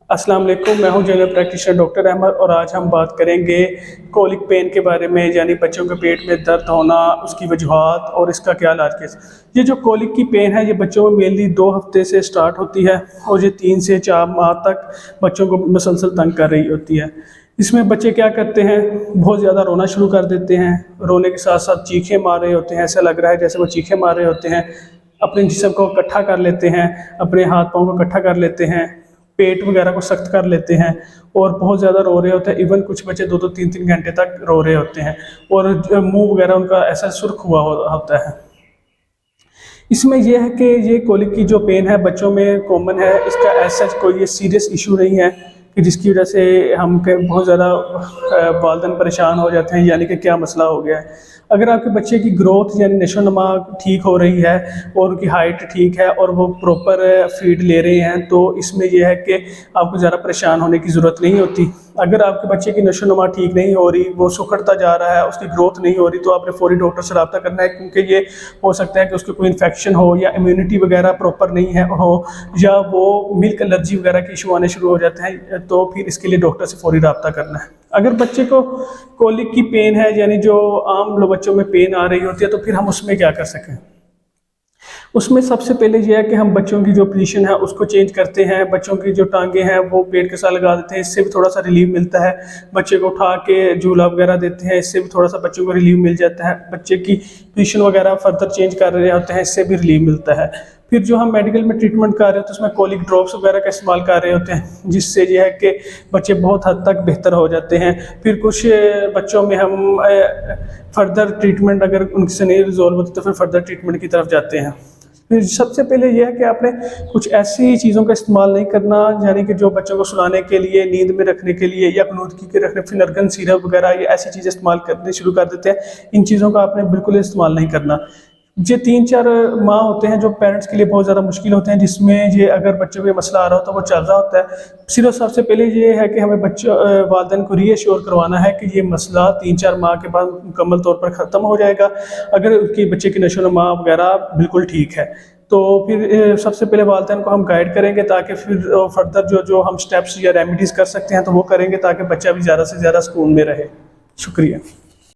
अस्सलाम वालेकुम, मैं हूं जनरल प्रैक्टिशनर डॉक्टर अहमद और आज हम बात करेंगे कोलिक पेन के बारे में, यानी बच्चों के पेट में दर्द होना, उसकी वजूहात और इसका क्या इलाज कैसे। ये जो कोलिक की पेन है ये बच्चों में मेनली 2 हफ्ते से स्टार्ट होती है और ये 3 से 4 माह तक बच्चों को मुसलसल तंग कर रही होती है। इसमें बच्चे क्या करते हैं, बहुत ज़्यादा रोना शुरू कर देते हैं, रोने के साथ साथ चीखें मार रहे होते हैं, ऐसा लग रहा है जैसे वो चीखें मार रहे होते हैं, अपने जिस्म को इकट्ठा कर लेते हैं, अपने हाथ पाँव को इकट्ठा कर लेते हैं, पेट वगैरह को सख्त कर लेते हैं और बहुत ज़्यादा रो रहे होते हैं। इवन कुछ बच्चे 2-2 3-3 घंटे तक रो रहे होते हैं और मुंह वगैरह उनका ऐसा सुर्ख हुआ होता है। इसमें यह है कि ये कोलिक की जो पेन है बच्चों में कॉमन है, इसका ऐसा कोई ये सीरियस इशू नहीं है कि जिसकी वजह से हम बहुत ज़्यादा वालिदैन परेशान हो जाते हैं, यानी कि क्या मसला हो गया है। अगर आपके बच्चे की ग्रोथ यानी नशोनुमा ठीक हो रही है और उनकी हाइट ठीक है और वो प्रॉपर फीड ले रहे हैं तो इसमें यह है कि आपको ज़्यादा परेशान होने की ज़रूरत नहीं होती। अगर आपके बच्चे की नशोनुमा ठीक नहीं हो रही, वो सुखड़ता जा रहा है, उसकी ग्रोथ नहीं हो रही, तो आपने फौरी डॉक्टर से रब्ता करना है, क्योंकि ये हो सकता है कि उसको कोई इन्फेक्शन हो या इम्यूनिटी वगैरह प्रॉपर नहीं है हो या वो मिल्क एलर्जी वगैरह के इशू आने शुरू हो जाते हैं, तो फिर इसके लिए डॉक्टर से फौरी रब्ता करना है। अगर बच्चे को कोलिक की पेन है, यानी जो आम बच्चों में पेन आ रही होती है, तो फिर हम उसमें क्या कर सकें। उसमें सबसे पहले ये है कि हम बच्चों की जो पोजीशन है उसको चेंज करते हैं, बच्चों की जो टांगे हैं वो पेट के साथ लगा देते हैं, इससे भी थोड़ा सा रिलीफ मिलता है। बच्चे को उठा के झूला वगैरह देते हैं, इससे भी थोड़ा सा बच्चों को रिलीफ मिल जाता है। बच्चे की पोजीशन वगैरह फर्दर चेंज कर रहे होते हैं, इससे भी रिलीफ मिलता है। फिर जो हम मेडिकल में ट्रीटमेंट कर रहे होते हैं उसमें कोलिक ड्रॉप्स वगैरह का इस्तेमाल कर रहे होते हैं, जिससे ये है कि बच्चे बहुत हद तक बेहतर हो जाते हैं। फिर कुछ बच्चों में हम फर्दर ट्रीटमेंट अगर उनसे नहीं रिजॉल्व होती तो फिर फर्दर ट्रीटमेंट की तरफ जाते हैं। फिर सबसे पहले यह है कि आपने कुछ ऐसी चीज़ों का इस्तेमाल नहीं करना, यानी कि जो बच्चों को सुलाने के लिए, नींद में रखने के लिए या कनूदगी के रखने, फिनरगन सिरप वगैरह ये ऐसी चीज़ें इस्तेमाल करने शुरू कर देते हैं। इन चीज़ों का आपने बिल्कुल इस्तेमाल नहीं करना। ये 3-4 माह होते हैं जो पेरेंट्स के लिए बहुत ज़्यादा मुश्किल होते हैं, जिसमें ये अगर बच्चों को मसला आ रहा हो तो वो चल रहा होता है। सिर्फ सबसे पहले ये है कि हमें बच्चों वालिदैन को रीअश्योर करवाना है कि ये मसला 3-4 माह के बाद मुकम्मल तौर पर ख़त्म हो जाएगा, अगर उनके बच्चे की नशोनुमा वगैरह बिल्कुल ठीक है। तो फिर सबसे पहले वालिदैन को हम गाइड करेंगे ताकि फिर फर्दर जो हम स्टेप्स या रेमेडीज़ कर सकते हैं तो वो करेंगे, ताकि बच्चा भी ज़्यादा से ज़्यादा सुकून में रहे। शुक्रिया।